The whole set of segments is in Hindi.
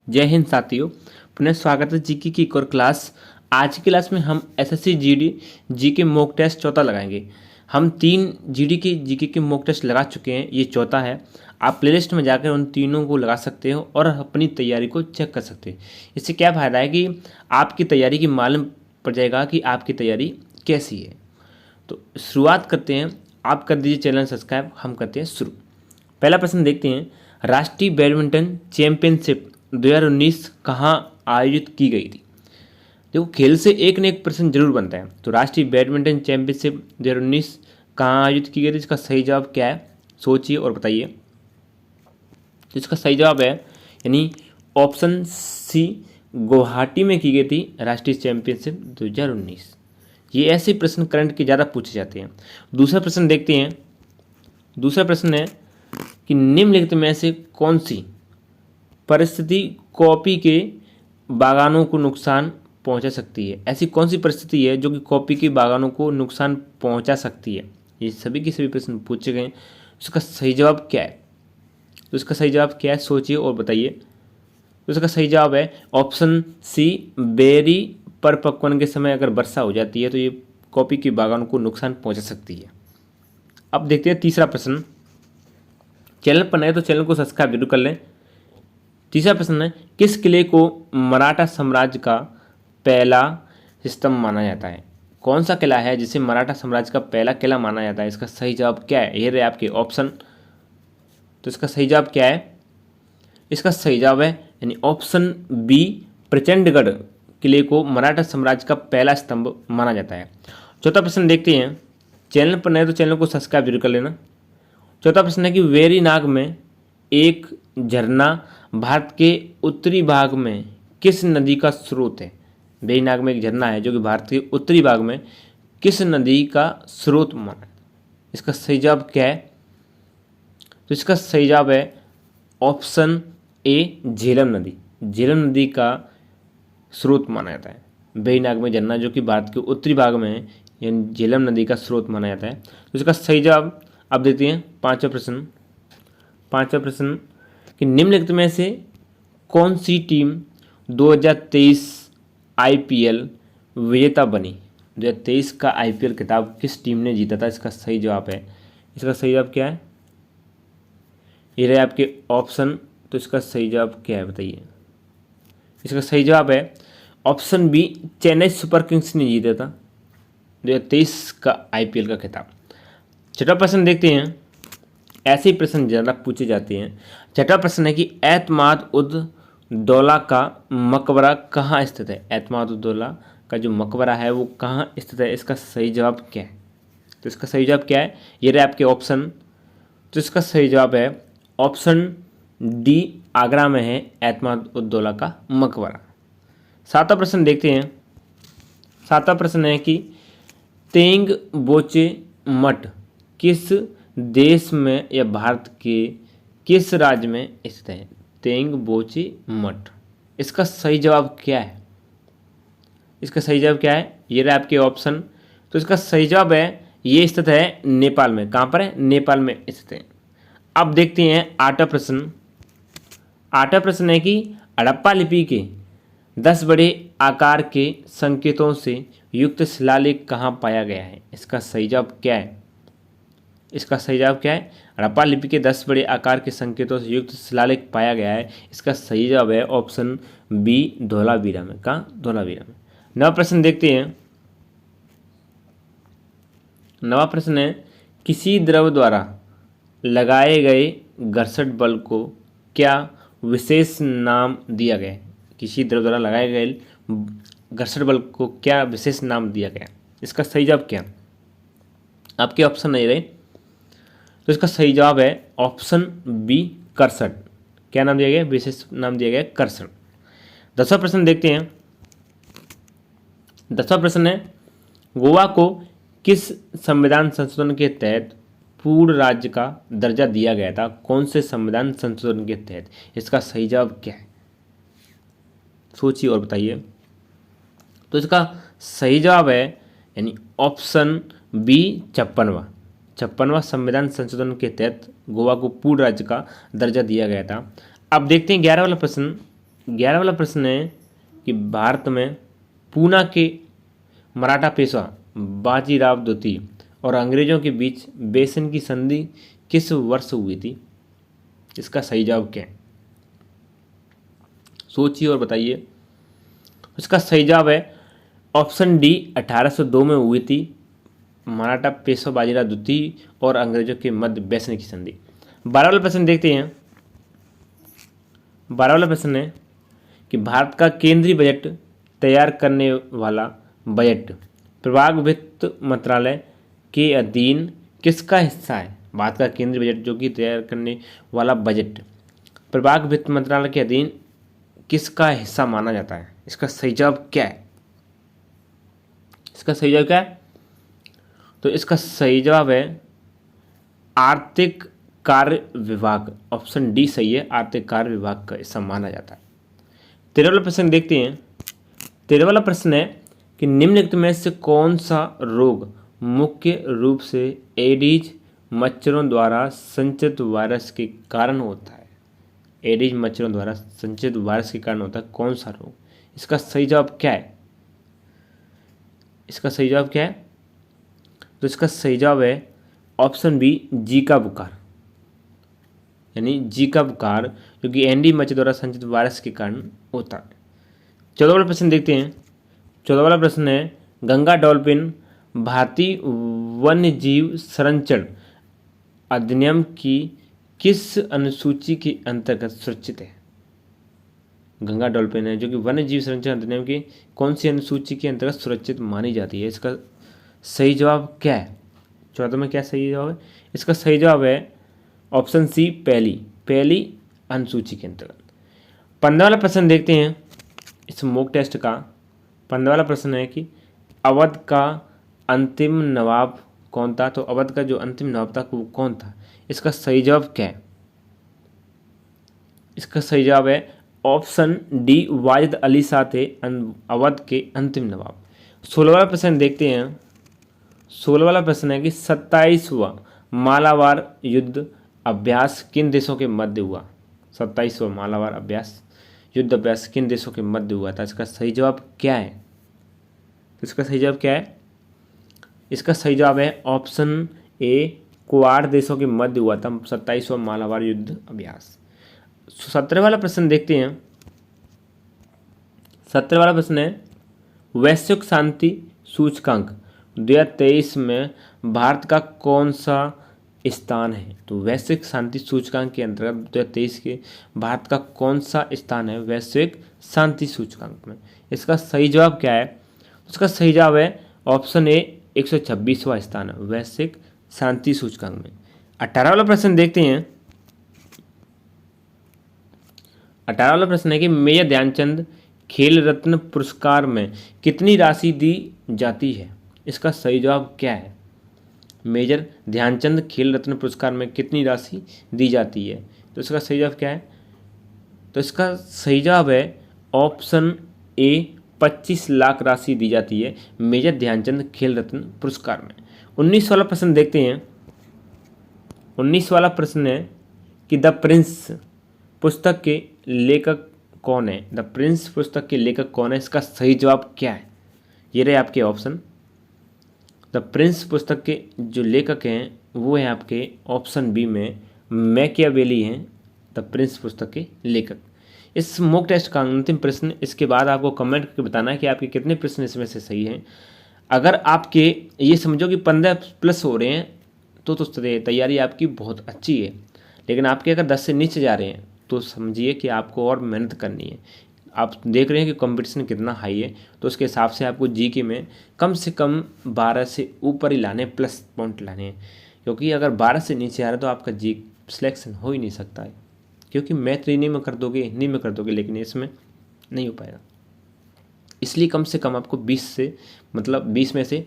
जय हिंद साथियों। पुनः स्वागत है जीके की एक और क्लास। आज की क्लास में हम SSC GD GK mock test चौथा लगाएंगे। हम 3 जीडी के जीके के मॉक टेस्ट लगा चुके हैं, ये चौथा है। आप प्लेलिस्ट में जाकर उन तीनों को लगा सकते हो और अपनी तैयारी को चेक कर सकते हो। इससे क्या फ़ायदा है कि आपकी तैयारी की मालूम पड़ जाएगा कि आपकी तैयारी कैसी है। तो शुरुआत करते हैं। आप कर दीजिए चैनल सब्सक्राइब, हम करते हैं शुरू। पहला प्रश्न देखते हैं, राष्ट्रीय बैडमिंटन चैंपियनशिप 2019 कहाँ आयोजित की गई थी। देखो, खेल से एक न एक प्रश्न जरूर बनता है। तो राष्ट्रीय बैडमिंटन चैंपियनशिप 2019 कहाँ आयोजित की गई थी, इसका सही जवाब क्या है, सोचिए और बताइए। तो इसका सही जवाब है यानी ऑप्शन सी, गुवाहाटी में की गई थी राष्ट्रीय चैंपियनशिप 2019। ये ऐसे प्रश्न करंट के ज़्यादा पूछे जाते हैं। दूसरा प्रश्न देखते हैं। दूसरा प्रश्न है कि निम्नलिखित में से कौन सी परिस्थिति कॉफी के बागानों को नुकसान पहुंचा सकती है। ऐसी कौन सी परिस्थिति है जो कि कॉफी के बागानों को नुकसान पहुंचा सकती है। ये सभी के सभी प्रश्न पूछे गए। इसका सही जवाब क्या है, तो इसका सही जवाब क्या है, सोचिए और बताइए। तो इसका सही जवाब है ऑप्शन सी, बेरी परिपक्वन के समय अगर वर्षा हो जाती है तो ये कॉफी के बागानों को नुकसान पहुंचा सकती है। अब देखते हैं तीसरा प्रश्न। चैनल पर नए तो चैनल को सब्सक्राइब जरूर कर लें। तीसरा प्रश्न है, किस किले को मराठा साम्राज्य का पहला स्तंभ माना जाता है। कौन सा किला है जिसे मराठा साम्राज्य का पहला किला माना जाता है। इसका सही जवाब क्या है, ये रहे आपके ऑप्शन। तो इसका सही जवाब क्या है, इसका सही जवाब है यानी ऑप्शन बी, प्रचंडगढ़ किले को मराठा साम्राज्य का पहला स्तंभ माना जाता है। चौथा प्रश्न देखते हैं। चैनल पर नए तो चैनल को सब्सक्राइब जरूर कर लेना। चौथा प्रश्न है कि वेरीनाग में एक झरना भारत के उत्तरी भाग में किस नदी का स्रोत है। वेरीनाग में एक झरना है जो कि भारत के उत्तरी भाग में किस नदी का स्रोत माना है। इसका सही जवाब क्या है, तो इसका सही जवाब है ऑप्शन ए, झेलम नदी। झेलम नदी का स्रोत माना जाता है। वेरीनाग में झरना जो कि भारत के उत्तरी भाग में है, यानी झेलम नदी का स्रोत माना जाता है। तो इसका सही जवाब अब देखते हैं। पांचवा प्रश्न कि निम्नलिखित में से कौन सी टीम 2023 आईपीएल विजेता बनी। 2023 का आईपीएल खिताब किस टीम ने जीता था, इसका सही जवाब है। इसका सही जवाब क्या है, ये रहे आपके ऑप्शन। तो इसका सही जवाब क्या है बताइए। इसका सही जवाब है option B, Chennai Super Kings ने जीता था 2023 का आईपीएल का खिताब। छठा प्रश्न देखते हैं। ऐसे ही प्रश्न ज़्यादा पूछे जाते हैं। छठा प्रश्न है कि एतमाद उद दौला का मकबरा कहाँ स्थित है। एतमाद उद दौला का जो मकबरा है वो कहाँ स्थित है, इसका सही जवाब क्या है। तो इसका सही जवाब क्या है, ये रहे आपके ऑप्शन। तो इसका सही जवाब है ऑप्शन डी, आगरा में है एतमाद उद दौला का मकबरा। सातवां प्रश्न देखते हैं। सातवां प्रश्न है कि तेंग बोचे मठ किस देश में या भारत के किस राज्य में स्थित है। तेंग बोचे मठ, इसका सही जवाब क्या है, इसका सही जवाब क्या है, ये रहा आपके ऑप्शन। तो इसका सही जवाब है ये स्थित है नेपाल में। कहाँ पर है, नेपाल में स्थित है। अब देखते हैं आठवां प्रश्न। आठवां प्रश्न है कि हड़प्पा लिपि के 10 बड़े आकार के संकेतों से युक्त शिलालेख कहाँ पाया गया है। इसका सही जवाब क्या है, इसका सही जवाब क्या है, हड़प्पा लिपि के 10 बड़े आकार के संकेतों से युक्त शिलालेख पाया गया है। इसका सही जवाब है ऑप्शन बी, धोलावीरा में। कहाँ, धोलावीरा में। नवा प्रश्न देखते हैं। नवा प्रश्न है, किसी द्रव द्वारा लगाए गए घर्षण बल को क्या विशेष नाम दिया गया है। किसी द्रव द्वारा लगाए गए घर्षण बल को क्या विशेष नाम दिया गया, इसका सही जवाब क्या, आपके ऑप्शन नहीं रहे। तो इसका सही जवाब है ऑप्शन बी, कर्षण। क्या नाम दिया गया, विशेष नाम दिया गया कर्षण। 10वां प्रश्न देखते हैं। 10वां प्रश्न है, गोवा को किस संविधान संशोधन के तहत पूर्ण राज्य का दर्जा दिया गया था। कौन से संविधान संशोधन के तहत, इसका सही जवाब क्या है, सोचिए और बताइए। तो इसका सही जवाब है यानी ऑप्शन बी, 56वां संविधान संशोधन के तहत गोवा को पूर्ण राज्य का दर्जा दिया गया था। अब देखते हैं 11वां वाला प्रश्न। 11 वाला प्रश्न है कि भारत में पूना के मराठा पेशवा बाजीराव द्वितीय और अंग्रेजों के बीच बेसन की संधि किस वर्ष हुई थी? इसका सही जवाब क्या है? सोचिए और बताइए। इसका सही जवाब है ऑप्शन डी, 1802 में हुई थी। मराठा पेशवा बाजीराव द्वितीय और अंग्रेजों के मध्य बेसन की संधि। 12 वाला प्रश्न देखते हैं। 12 वाला प्रश्न है कि भारत का केंद्रीय बजट तैयार करने वाला बजट प्रभाग वित्त मंत्रालय के अधीन किसका हिस्सा है? भारत का केंद्रीय बजट जो कि तैयार करने वाला बजट प्रभाग वित्त मंत्रालय के अधीन किसका हिस्सा माना जाता है? इसका सही जवाब क्या है? इसका सही जवाब क्या है? तो इसका सही जवाब है आर्थिक कार्य विभाग। ऑप्शन डी सही है, आर्थिक कार्य विभाग का हिस्सा माना जाता है। 13 वाला प्रश्न देखते हैं। 13 वाला प्रश्न है कि निम्नलिखित में से कौन सा रोग मुख्य रूप से एडीज मच्छरों द्वारा संचित वायरस के कारण होता है? एडीज मच्छरों द्वारा संचित वायरस के कारण होता है कौन सा रोग? इसका सही जवाब क्या है? इसका सही जवाब क्या है? तो इसका सही जवाब है ऑप्शन बी, जीका बुखार। यानी जीका बुखार जो कि एंडी मच्छर द्वारा संचित वायरस के कारण होता है। 14 वाला प्रश्न देखते हैं। 14 वाला प्रश्न है गंगा डॉल्फिन भारतीय वन्य जीव संरक्षण अधिनियम की किस अनुसूची के अंतर्गत सुरक्षित है? गंगा डॉल्फिन है जो कि वन्य जीव संरक्षण अधिनियम की कौन सी अनुसूची के अंतर्गत सुरक्षित मानी जाती है? इसका सही जवाब क्या है? 14 में क्या सही जवाब है? इसका सही जवाब है ऑप्शन सी, पहली अनुसूची के अंतर्गत। 15 वाला प्रश्न देखते हैं इस मॉक टेस्ट का। 15 वाला प्रश्न है कि अवध का अंतिम नवाब कौन था? तो अवध का जो अंतिम नवाब था वो कौन था? इसका सही जवाब क्या है? इसका सही जवाब है ऑप्शन डी, वाजिद अली शाह थे अवध के अंतिम नवाब। 16 वाला प्रश्न देखते हैं। 16 वाला प्रश्न है कि 27वां मालाबार युद्ध अभ्यास किन देशों के मध्य हुआ? 27वां मालाबार युद्ध अभ्यास किन देशों के मध्य हुआ था? इसका सही जवाब क्या है? इसका सही जवाब क्या है? इसका सही जवाब है ऑप्शन ए, क्वाड देशों के मध्य हुआ था 27वां मालाबार युद्ध अभ्यास। 17 वाला प्रश्न देखते हैं। 17 वाला प्रश्न है वैश्विक शांति सूचकांक 2023 में भारत का कौन सा स्थान है? तो वैश्विक शांति सूचकांक के अंतर्गत 2023 के भारत का कौन सा स्थान है वैश्विक शांति सूचकांक में? इसका सही जवाब क्या है? उसका सही जवाब है ऑप्शन ए, 126वां स्थान है वैश्विक शांति सूचकांक में। 18 वाला प्रश्न देखते हैं। 18 वाला प्रश्न है कि मेजर ध्यानचंद खेल रत्न पुरस्कार में कितनी राशि दी जाती है? इसका सही जवाब क्या है? मेजर ध्यानचंद खेल रत्न पुरस्कार में कितनी राशि दी जाती है? तो इसका सही जवाब क्या है? तो इसका सही जवाब है ऑप्शन ए, 25 लाख राशि दी जाती है मेजर ध्यानचंद खेल रत्न पुरस्कार में। 19 वाला प्रश्न देखते हैं। 19 वाला प्रश्न है कि द प्रिंस पुस्तक के लेखक कौन है? द प्रिंस पुस्तक के लेखक कौन है? इसका सही जवाब क्या है? ये रहे आपके ऑप्शन। द प्रिंस पुस्तक के जो लेखक हैं वो हैं आपके ऑप्शन बी में मैकियावेली हैं द प्रिंस पुस्तक के लेखक। इस मॉक टेस्ट का अंतिम प्रश्न, इसके बाद आपको कमेंट करके बताना है कि आपके कितने प्रश्न इसमें से सही हैं। अगर आपके ये समझो कि 15 प्लस हो रहे हैं तो तैयारी आपकी बहुत अच्छी है, लेकिन आपके अगर 10 से नीचे जा रहे हैं तो समझिए कि आपको और मेहनत करनी है। आप देख रहे हैं कि कंपटीशन कितना हाई है, तो उसके हिसाब से आपको जीके में कम से कम 12 से ऊपर ही लाने, प्लस पॉइंट लाने हैं, क्योंकि अगर 12 से नीचे आ रहा है तो आपका जी सिलेक्शन हो ही नहीं सकता है, क्योंकि मैथ रीजनिंग में कर दोगे, हिंदी में कर दोगे, लेकिन इसमें नहीं हो पाएगा। इसलिए कम से कम आपको 20 में से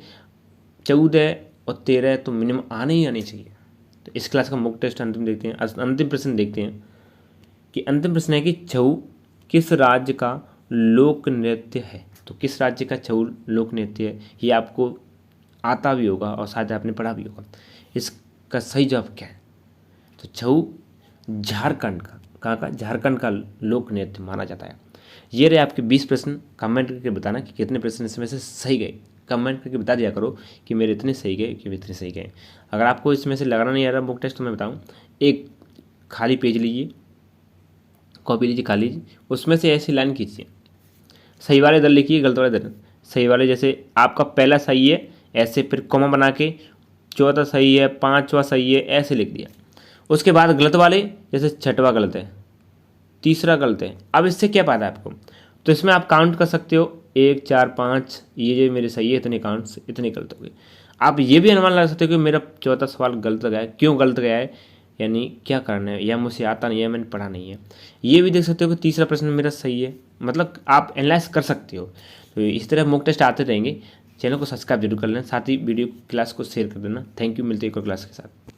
14 और 13 तो मिनिमम आने ही आने चाहिए। तो इस क्लास का मॉक टेस्ट अंतिम देखते हैं। अंतिम प्रश्न देखते हैं कि अंतिम प्रश्न है कि छऊ किस राज्य का लोक नृत्य है? तो किस राज्य का छऊ लोक नृत्य है? ये आपको आता भी होगा और शायद आपने पढ़ा भी होगा। इसका सही जवाब क्या है? तो छऊ झारखंड का, कहाँ का? झारखंड का लोक नृत्य माना जाता है। ये रहे आपके 20 प्रश्न। कमेंट करके बताना कि कितने प्रश्न इसमें से सही गए। कमेंट करके बता दिया करो कि मेरे इतने सही गए कि इतने सही गए। अगर आपको इसमें से लगाना नहीं आ रहा मॉक टेस्ट तो मैं बताऊँ, एक खाली पेज लीजिए, कॉपी लीजिए खाली, उसमें से ऐसी लाइन खींचिए, सही वाले इधर लिखिए, गलत वाले इधर। सही वाले जैसे आपका पहला सही है ऐसे, फिर कॉमा बना के चौथा सही है, पांचवा सही है, ऐसे लिख दिया। उसके बाद गलत वाले जैसे छठवा गलत है, तीसरा गलत है। अब इससे क्या फायदा है आपको, तो इसमें आप काउंट कर सकते हो 1 4 5, ये जो मेरे सही है इतने काउंट इतने गलत हो गए। आप ये भी अनुमान लगा सकते हो कि मेरा चौथा सवाल गलत गया है, क्यों गलत गया है, यानी क्या करना है, या मुझे आता नहीं है, मैंने पढ़ा नहीं है। ये भी देख सकते हो कि तीसरा प्रश्न मेरा सही है, मतलब आप एनालाइज कर सकते हो। तो इस तरह मॉक टेस्ट आते रहेंगे। चैनल को सब्सक्राइब जरूर कर लेना, साथ ही वीडियो क्लास को शेयर कर देना। थैंक यू, मिलते हैं एक और क्लास के साथ।